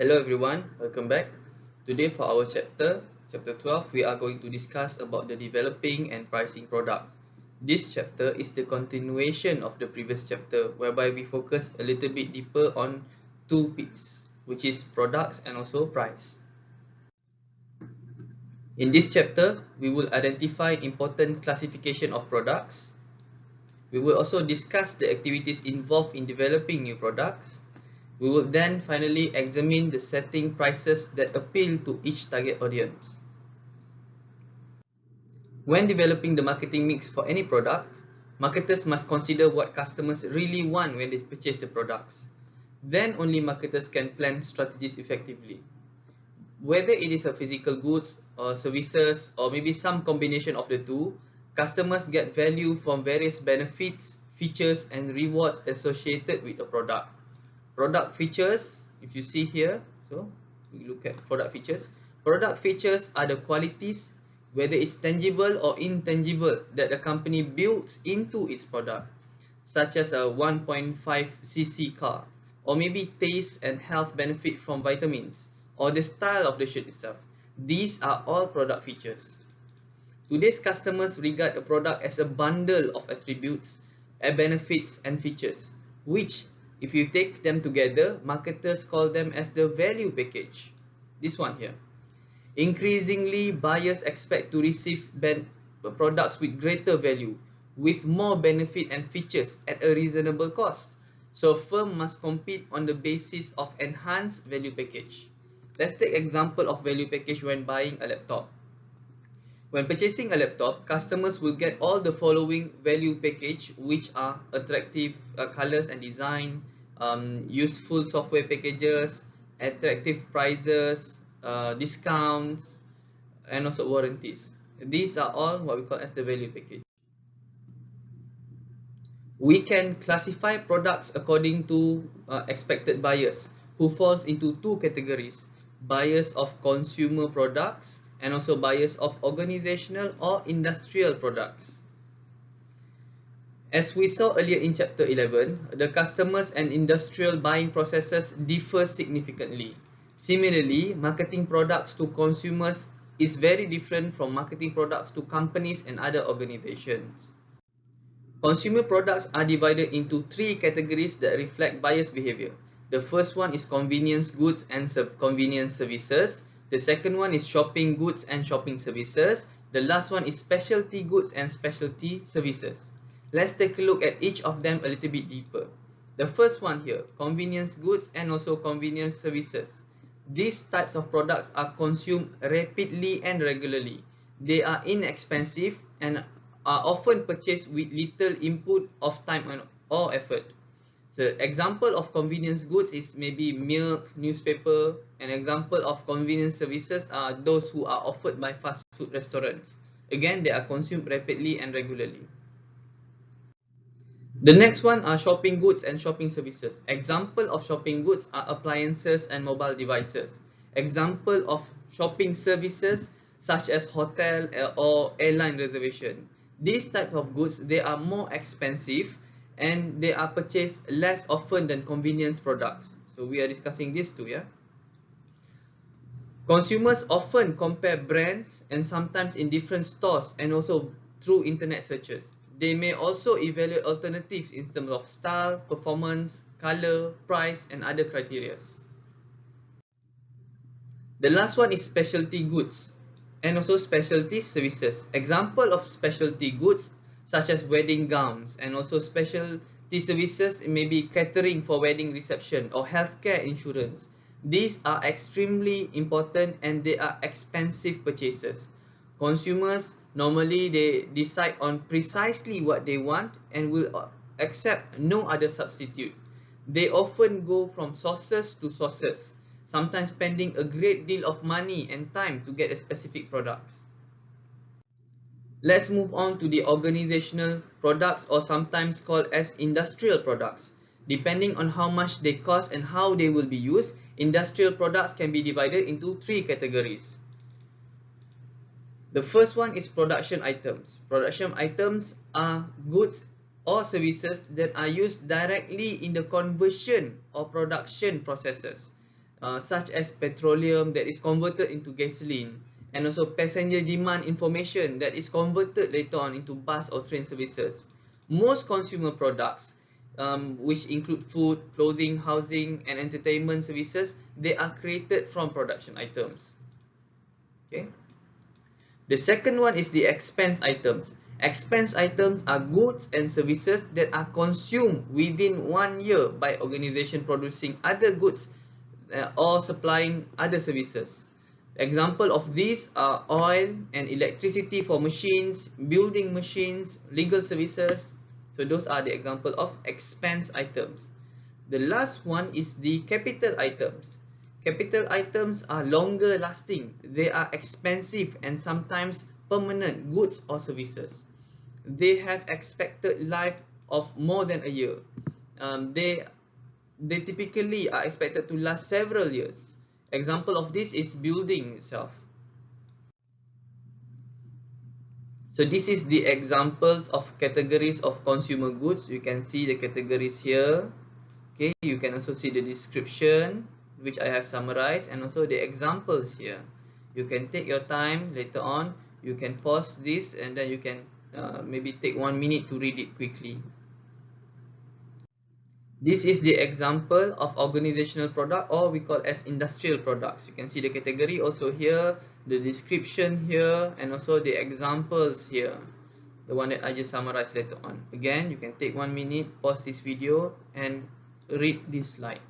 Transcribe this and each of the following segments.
Hello everyone, welcome back. Today for our chapter 12, we are going to discuss about the developing and pricing product. This chapter is the continuation of the previous chapter, whereby we focus a little bit deeper on two P's, which is products and also price. In this chapter, we will identify important classification of products. We will also discuss the activities involved in developing new products. We will then finally examine the setting prices that appeal to each target audience. When developing the marketing mix for any product, marketers must consider what customers really want when they purchase the products. Then only marketers can plan strategies effectively. Whether it is a physical goods or services or maybe some combination of the two, customers get value from various benefits, features and rewards associated with the product. Product features, if you see here, so we look at product features. Product features are the qualities, whether it's tangible or intangible, that the company builds into its product, such as a 1.5cc car, or maybe taste and health benefit from vitamins, or the style of the shirt itself. These are all product features. Today's customers regard a product as a bundle of attributes, benefits and features, which if you take them together, marketers call them as the value package. This one here. Increasingly, buyers expect to receive products with greater value, with more benefit and features at a reasonable cost. So, firm must compete on the basis of enhanced value package. Let's take example of value package when buying a laptop. When purchasing a laptop, customers will get all the following value package, which are attractive colors and design, useful software packages, attractive prices, discounts, and also warranties. These are all what we call as the value package. We can classify products according to expected buyers, who falls into two categories: buyers of consumer products and also buyers of organizational or industrial products. As we saw earlier in chapter 11, the customers and industrial buying processes differ significantly. Similarly, marketing products to consumers is very different from marketing products to companies and other organizations. Consumer products are divided into three categories that reflect buyers' behavior. The first one is convenience goods and convenience services. The second one is shopping goods and shopping services. The last one is specialty goods and specialty services. Let's take a look at each of them a little bit deeper. The first one here, convenience goods and also convenience services. These types of products are consumed rapidly and regularly. They are inexpensive and are often purchased with little input of time or effort. So, example of convenience goods is maybe milk, newspaper. An example of convenience services are those who are offered by fast food restaurants. Again, they are consumed rapidly and regularly. The next one are shopping goods and shopping services. Example of shopping goods are appliances and mobile devices. Example of shopping services such as hotel or airline reservation. These type of goods, they are more expensive and they are purchased less often than convenience products. So we are discussing these two, yeah. Consumers often compare brands and sometimes in different stores and also through internet searches. They may also evaluate alternatives in terms of style, performance, color, price, and other criteria. The last one is specialty goods and also specialty services. Example of specialty goods such as wedding gowns and also specialty services may be catering for wedding reception or healthcare insurance. These are extremely important and they are expensive purchases. Consumers normally they decide on precisely what they want and will accept no other substitute. They often go from sources to sources, sometimes spending a great deal of money and time to get a specific products. Let's move on to the organizational products, or sometimes called as industrial products. Depending on how much they cost and how they will be used, industrial products can be divided into three categories. The first one is production items. Production items are goods or services that are used directly in the conversion or production processes. such as petroleum that is converted into gasoline, and also passenger demand information that is converted later on into bus or train services. Most consumer products, which include food, clothing, housing, and entertainment services, they are created from production items. Okay. The second one is the expense items. Expense items are goods and services that are consumed within 1 year by organization producing other goods or supplying other services. Example of these are oil and electricity for machines, building machines, legal services. So those are the example of expense items. The last one is the capital items. Capital items are longer lasting. They are expensive and sometimes permanent goods or services. They have expected life of more than a year. They typically are expected to last several years. Example of this is building itself. So this is the examples of categories of consumer goods. You can see the categories here. Okay, you can also see the description, which I have summarized, and also the examples here. You can take your time later on. You can pause this and then you can maybe take 1 minute to read it quickly. This is the example of organizational product, or we call as industrial products. You can see the category also here, the description here, and also the examples here, the one that I just summarized later on. Again, you can take 1 minute, pause this video and read this slide.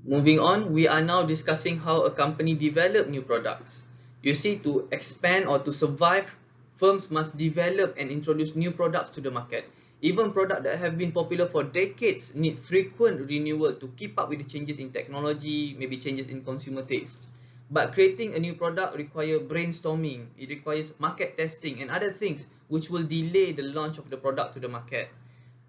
Moving on, we are now discussing how a company develop new products. You see, to expand or to survive, firms must develop and introduce new products to the market. Even products that have been popular for decades need frequent renewal to keep up with the changes in technology, maybe changes in consumer taste. But creating a new product requires brainstorming, it requires market testing and other things which will delay the launch of the product to the market.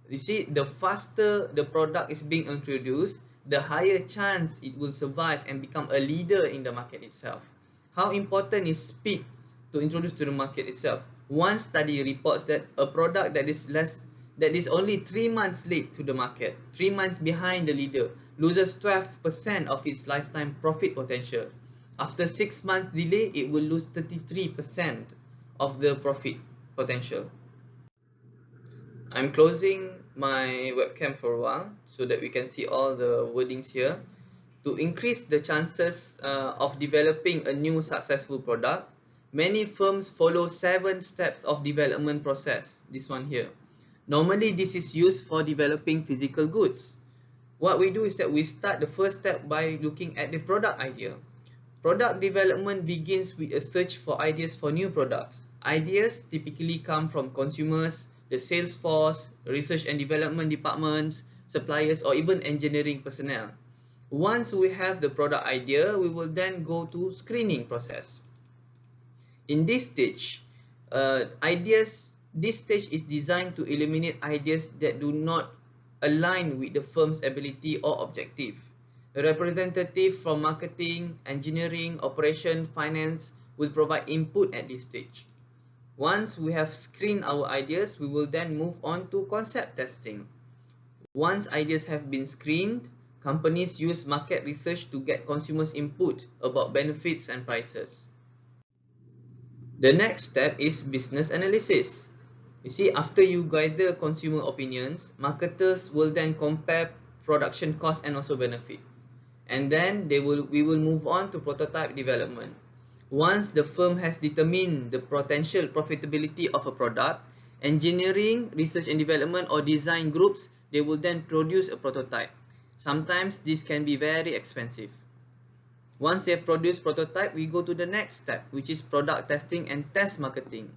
You see, the faster the product is being introduced, the higher chance it will survive and become a leader in the market itself. How important is speed to introduce to the market itself? One study reports that a product that is only 3 months late to the market, 3 months behind the leader, loses 12% of its lifetime profit potential. After 6 months delay, it will lose 33% of the profit potential. I'm closing my webcam for a while so that we can see all the wordings here. To increase the chances of developing a new successful product, many firms follow 7 steps of development process. This one here. Normally, this is used for developing physical goods. What we do is that we start the first step by looking at the product idea. Product development begins with a search for ideas for new products. Ideas typically come from consumers, the sales force, research and development departments, suppliers, or even engineering personnel. Once we have the product idea, we will then go to screening process. In this stage, this stage is designed to eliminate ideas that do not align with the firm's ability or objective. A representative from marketing, engineering, operation, finance will provide input at this stage. Once we have screened our ideas, we will then move on to concept testing. Once ideas have been screened, companies use market research to get consumers' input about benefits and prices. The next step is business analysis. You see, after you gather consumer opinions, marketers will then compare production cost and also benefit. And then we will move on to prototype development. Once the firm has determined the potential profitability of a product, engineering, research and development or design groups, they will then produce a prototype. Sometimes this can be very expensive. Once they have produced prototype, we go to the next step, which is product testing and test marketing.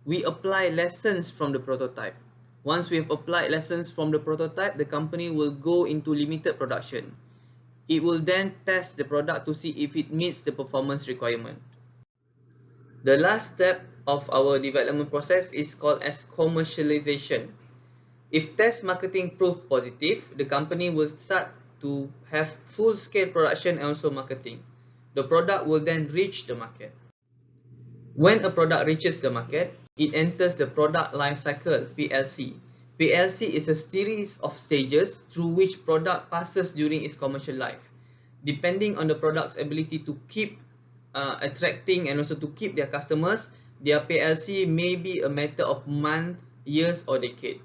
We apply lessons from the prototype. Once we have applied lessons from the prototype, the company will go into limited production. It will then test the product to see if it meets the performance requirement. The last step of our development process is called as commercialization. If test marketing proves positive, the company will start to have full-scale production and also marketing. The product will then reach the market. When a product reaches the market, it enters the product lifecycle (PLC). PLC is a series of stages through which product passes during its commercial life. Depending on the product's ability to keep attracting and also to keep their customers, their PLC may be a matter of months, years or decade.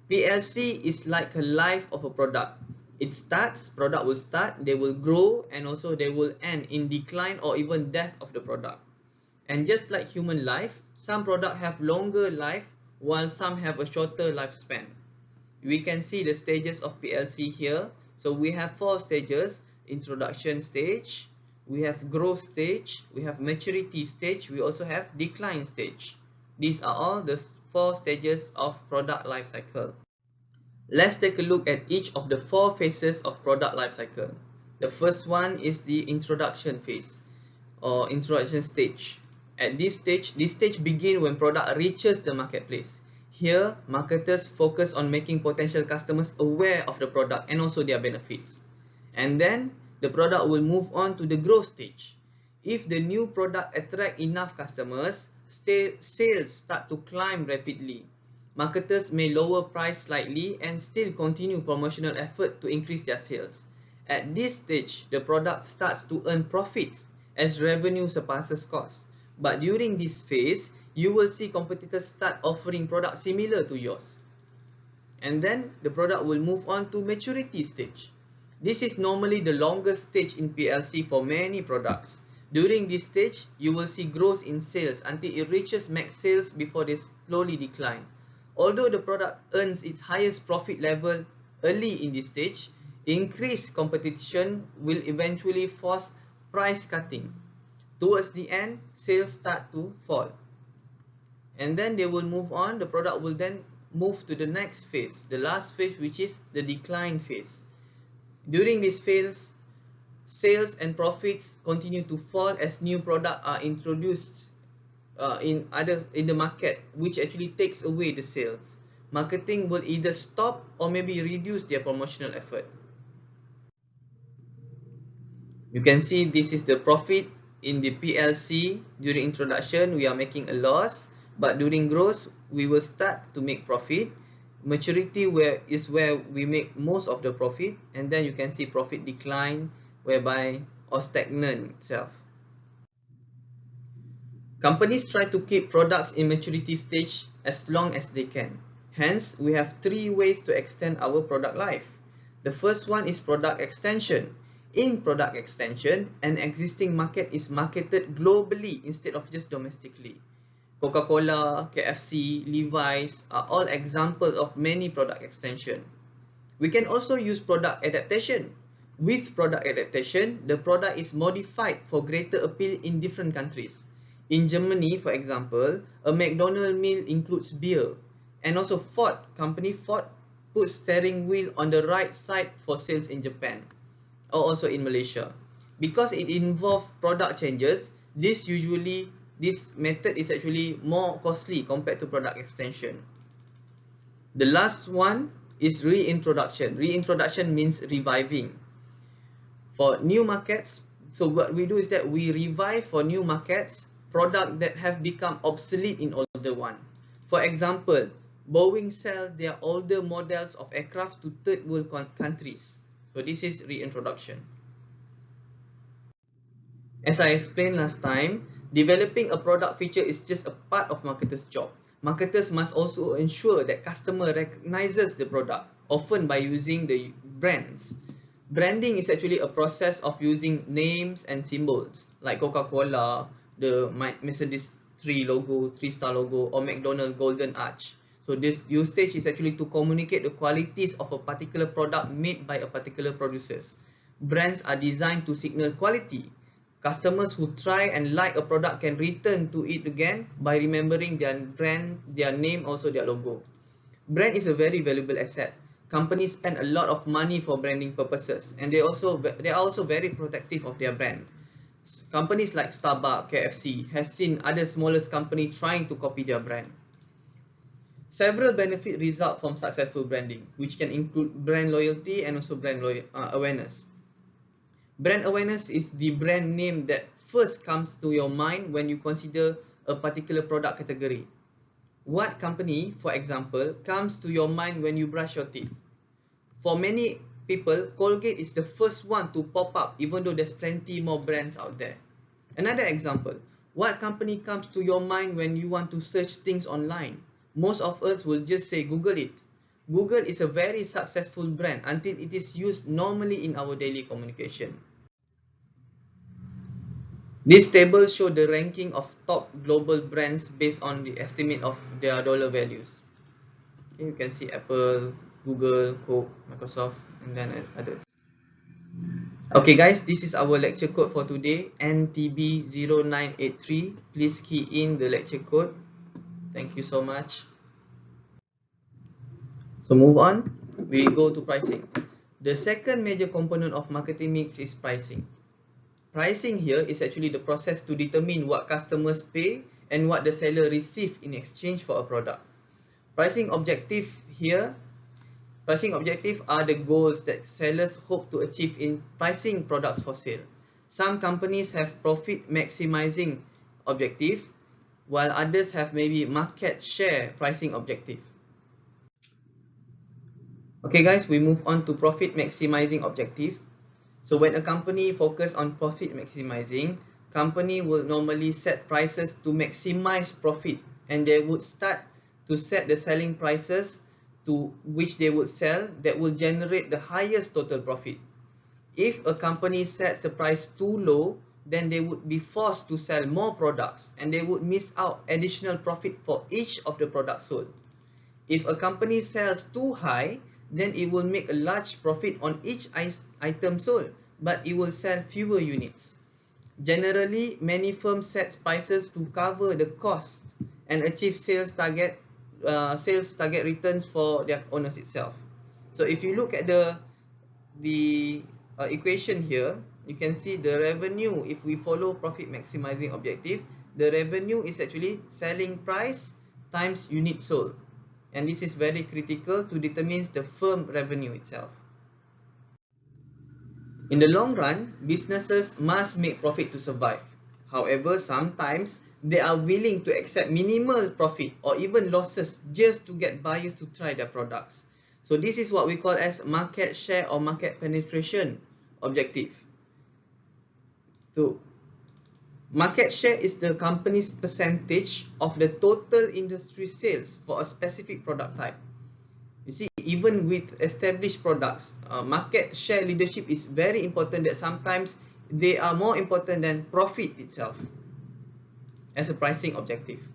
PLC is like a life of a product. It starts, product will start, they will grow, and also they will end in decline or even death of the product. And just like human life, some products have longer life while some have a shorter lifespan. We can see the stages of PLC here. So we have 4 stages: introduction stage, we have growth stage, we have maturity stage, we also have decline stage. These are all the 4 stages of product life cycle. Let's take a look at each of the 4 phases of product life cycle. The first one is the introduction phase or introduction stage. At this stage begins when product reaches the marketplace. Here, marketers focus on making potential customers aware of the product and also their benefits. And then, the product will move on to the growth stage. If the new product attracts enough customers, sales start to climb rapidly. Marketers may lower price slightly and still continue promotional effort to increase their sales. At this stage, the product starts to earn profits as revenue surpasses costs. But during this phase, you will see competitors start offering products similar to yours. And then the product will move on to maturity stage. This is normally the longest stage in PLC for many products. During this stage, you will see growth in sales until it reaches max sales before they slowly decline. Although the product earns its highest profit level early in this stage, increased competition will eventually force price cutting. Towards the end, sales start to fall. And then they will move on, the product will then move to the next phase, the last phase, which is the decline phase. During this phase, sales and profits continue to fall as new products are introduced in the market, which actually takes away the sales. Marketing will either stop or maybe reduce their promotional effort. You can see this is the profit in the PLC. During introduction, we are making a loss, but during growth, we will start to make profit. Maturity is where we make most of the profit, and then you can see profit decline or stagnant itself. Companies try to keep products in maturity stage as long as they can. Hence, we have 3 ways to extend our product life. The first one is product extension. In product extension, an existing market is marketed globally instead of just domestically. Coca-Cola, KFC, Levi's are all examples of many product extension. We can also use product adaptation. With product adaptation, the product is modified for greater appeal in different countries. In Germany, for example, a McDonald's meal includes beer. And also company Ford puts steering wheel on the right side for sales in Japan, or also in Malaysia. Because it involves product changes, this method is actually more costly compared to product extension. The last one is reintroduction. Reintroduction means reviving. For new markets, so what we do is that we revive for new markets products that have become obsolete in older one. For example, Boeing sell their older models of aircraft to third world countries. So this is reintroduction. As I explained last time, developing a product feature is just a part of marketers' job. Marketers must also ensure that customer recognizes the product, often by using the brands. Branding is actually a process of using names and symbols like Coca-Cola, the Mercedes 3-star logo, or McDonald's Golden Arch. So this usage is actually to communicate the qualities of a particular product made by a particular producers. Brands are designed to signal quality. Customers who try and like a product can return to it again by remembering their brand, their name, also their logo. Brand is a very valuable asset. Companies spend a lot of money for branding purposes, and they are also very protective of their brand. Companies like Starbucks, KFC has seen other smallest companies trying to copy their brand. Several benefits result from successful branding, which can include brand loyalty and also brand awareness. Brand awareness is the brand name that first comes to your mind when you consider a particular product category. What company, for example, comes to your mind when you brush your teeth? For many people, Colgate is the first one to pop up, even though there's plenty more brands out there. Another example, what company comes to your mind when you want to search things online? Most of us will just say Google it. Google is a very successful brand until it is used normally in our daily communication. This table shows the ranking of top global brands based on the estimate of their dollar values. Okay, you can see Apple, Google, Coke, Microsoft, and then others. Okay guys, this is our lecture code for today, NTB0983. Please key in the lecture code. Thank you so much. So move on, we go to pricing. The second major component of marketing mix is pricing. Pricing here is actually the process to determine what customers pay and what the seller receive in exchange for a product. Pricing objective are the goals that sellers hope to achieve in pricing products for sale. Some companies have profit maximizing objective, while others have maybe market share pricing objective. Okay guys, we move on to profit maximizing objective. So when a company focus on profit maximizing, company will normally set prices to maximize profit, and they would start to set the selling prices to which they would sell that will generate the highest total profit. If a company sets a price too low, then they would be forced to sell more products and they would miss out additional profit for each of the products sold. If a company sells too high, then it will make a large profit on each item sold, but it will sell fewer units. Generally, many firms set prices to cover the cost and achieve sales target returns for their owners itself. So if you look at the equation here, you can see the revenue. If we follow profit maximizing objective, the revenue is actually selling price times unit sold, and this is very critical to determine the firm revenue itself. In the long run, businesses must make profit to survive. However, sometimes they are willing to accept minimal profit or even losses just to get buyers to try their products. So this is what we call as market share or market penetration objective. So market share is the company's percentage of the total industry sales for a specific product type. You see, even with established products, market share leadership is very important, that sometimes they are more important than profit itself as a pricing objective.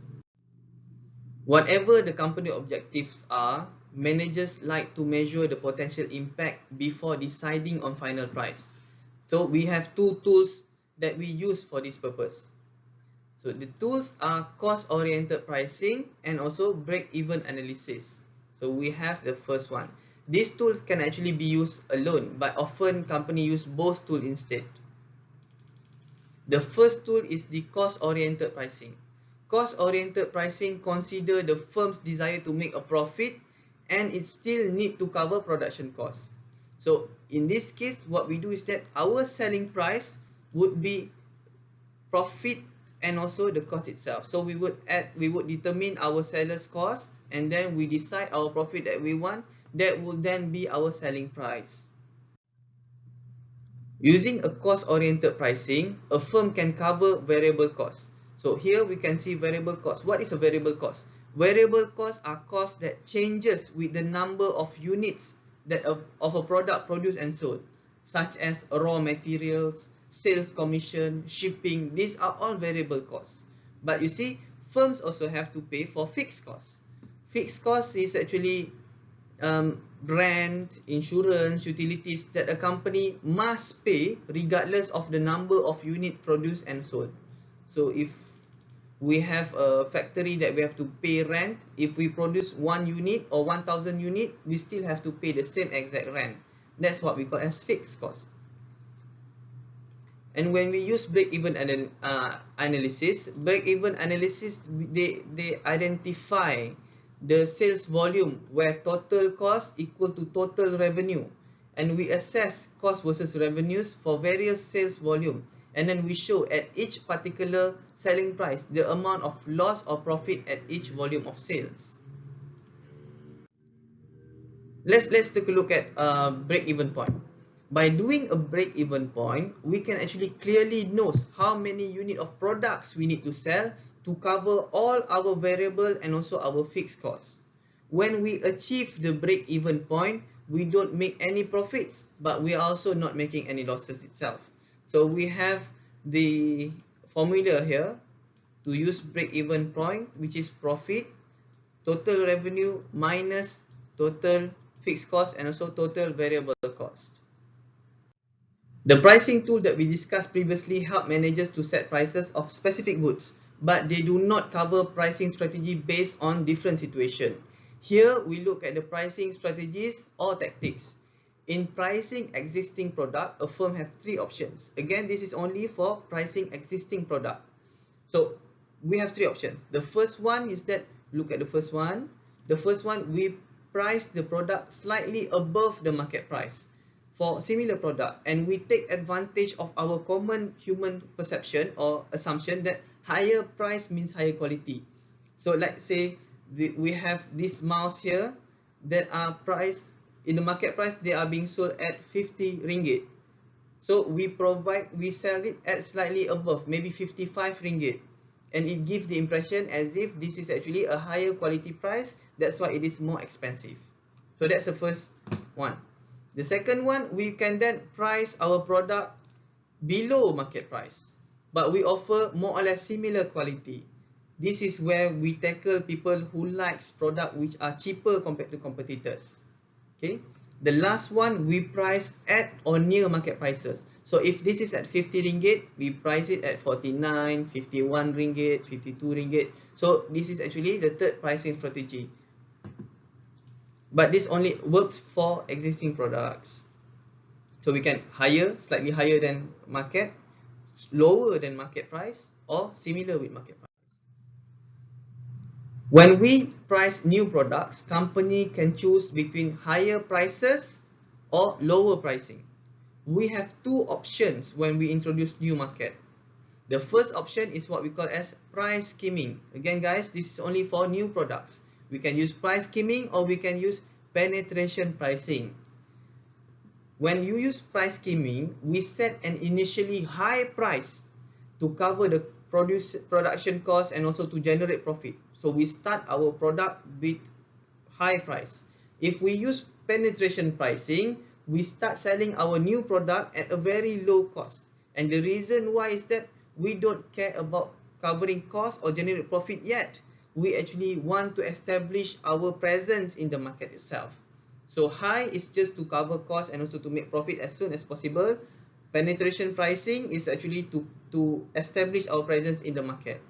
Whatever the company objectives are, managers like to measure the potential impact before deciding on final price. So we have two tools that we use for this purpose. So the tools are cost-oriented pricing and also break-even analysis. So we have the first one. These tools can actually be used alone, but often companies use both tools instead. The first tool is the cost-oriented pricing. Cost-oriented pricing consider the firm's desire to make a profit and it still need to cover production costs. So in this case, what we do is that our selling price would be profit and also the cost itself. So we would determine our seller's cost, and then we decide our profit that we want. That will then be our selling price. Using a cost-oriented pricing, a firm can cover variable costs. So here we can see variable cost. What is a variable cost? Variable costs are costs that changes with the number of units that of a product produced and sold, such as raw materials, sales commission, shipping. These are all variable costs. But you see, firms also have to pay for fixed costs. Fixed costs is actually rent, insurance, utilities that a company must pay regardless of the number of units produced and sold. So if we have a factory that we have to pay rent, if we produce 1 unit or 1,000 units, we still have to pay the same exact rent. That's what we call as fixed cost. And when we use break-even analysis, they identify the sales volume where total cost equal to total revenue, and we assess cost versus revenues for various sales volume and then we show at each particular selling price the amount of loss or profit at each volume of sales. Let's take a look at break-even point. By doing a break-even point, we can actually clearly know how many unit of products we need to sell to cover all our variable and also our fixed costs. When we achieve the break-even point, we don't make any profits, but we are also not making any losses itself. So we have the formula here to use break-even point, which is profit, total revenue minus total fixed cost and also total variable cost. The pricing tool that we discussed previously help managers to set prices of specific goods, but they do not cover pricing strategy based on different situations. Here, we look at the pricing strategies or tactics. In pricing existing product, a firm has three options. Again, this is only for pricing existing product. So, we have three options. The first one is that, look at the first one. The first one, we price the product slightly above the market price for similar product, and we take advantage of our common human perception or assumption that higher price means higher quality. So let's say we have this mouse here that are priced in the market price, they are being sold at 50 ringgit. So we sell it at slightly above, maybe 55 ringgit. And it gives the impression as if this is actually a higher quality price. That's why it is more expensive. So that's the first one. The second one, we can then price our product below market price, but we offer more or less similar quality. This is where we tackle people who likes product which are cheaper compared to competitors. Okay. The last one, we price at or near market prices. So if this is at 50 ringgit, we price it at 49, 51 ringgit, 52 ringgit. So this is actually the third pricing strategy. But this only works for existing products. So we can slightly higher than market, lower than market price, or similar with market price. When we price new products, company can choose between higher prices or lower pricing. We have two options when we introduce new market. The first option is what we call as price skimming. Again guys, this is only for new products. We can use price skimming or we can use penetration pricing. When you use price skimming, we set an initially high price to cover the production cost and also to generate profit. So we start our product with high price. If we use penetration pricing, we start selling our new product at a very low cost. And the reason why is that we don't care about covering cost or generate profit yet. We actually want to establish our presence in the market itself. So high is just to cover cost and also to make profit as soon as possible. Penetration pricing is actually to establish our presence in the market.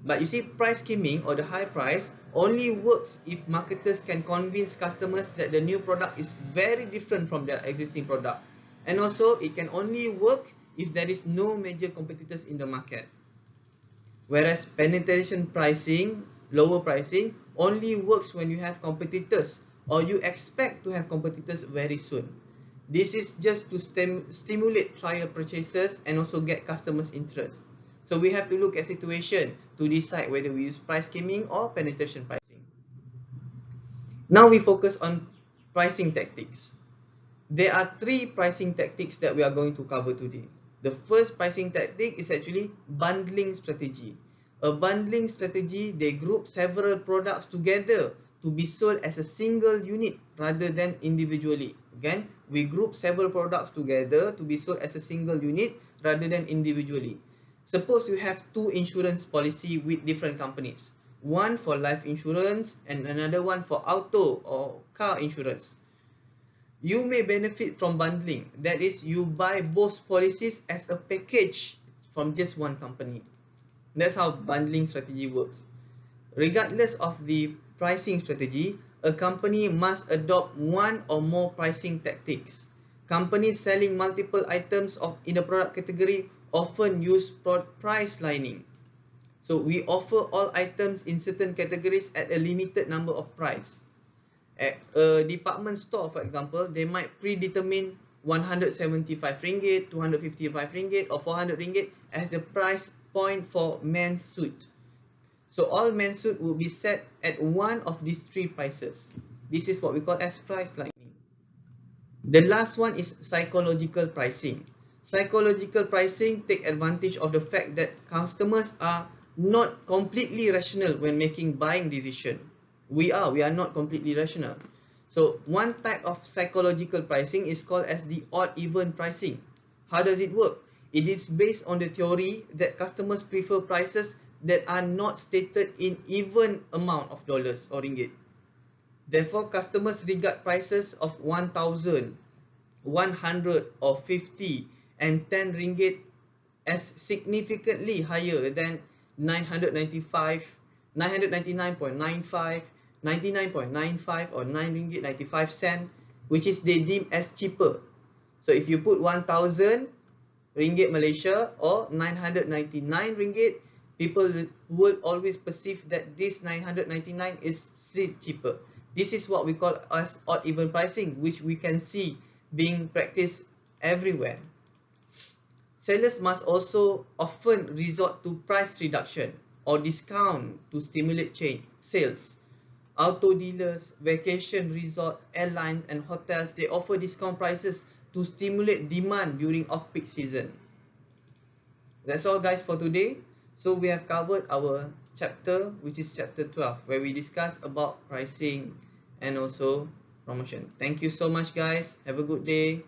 But you see, price skimming or the high price only works if marketers can convince customers that the new product is very different from their existing product. And also, it can only work if there is no major competitors in the market. Whereas penetration pricing, lower pricing, only works when you have competitors or you expect to have competitors very soon. This is just to stimulate trial purchases and also get customers' interest. So we have to look at situation to decide whether we use price skimming or penetration pricing. Now we focus on pricing tactics. There are three pricing tactics that we are going to cover today. The first pricing tactic is actually bundling strategy. A bundling strategy, they group several products together to be sold as a single unit rather than individually. Again, we group several products together to be sold as a single unit rather than individually. Suppose you have two insurance policy with different companies. One for life insurance and another one for auto or car insurance. You may benefit from bundling. That is, you buy both policies as a package from just one company. That's how bundling strategy works. Regardless of the pricing strategy, a company must adopt one or more pricing tactics. Companies selling multiple items in a product category often use price lining. So we offer all items in certain categories at a limited number of price. At a department store, for example, they might predetermine 175 ringgit, 255 ringgit, or 400 ringgit as the price point for men's suit. So all men's suit will be set at one of these three prices. This is what we call as price lining. The last one is psychological pricing. Psychological pricing take advantage of the fact that customers are not completely rational when making buying decision. We are not completely rational. So one type of psychological pricing is called as the odd even pricing. How does it work? It is based on the theory that customers prefer prices that are not stated in even amount of dollars or ringgit. Therefore, customers regard prices of 1,000, 100 or 50 and 10 ringgit as significantly higher than 995, 999.95, 99.95 or 9 ringgit 95 cent, which is they deem as cheaper. So if you put 1,000 ringgit Malaysia or 999 ringgit, people will always perceive that this 999 is still cheaper. This is what we call as odd even pricing, which we can see being practiced everywhere. Sellers must also often resort to price reduction or discount to stimulate sales. Auto dealers, vacation resorts, airlines and hotels, they offer discount prices to stimulate demand during off-peak season. That's all guys for today. So we have covered our chapter, which is chapter 12, where we discuss about pricing and also promotion. Thank you so much guys. Have a good day.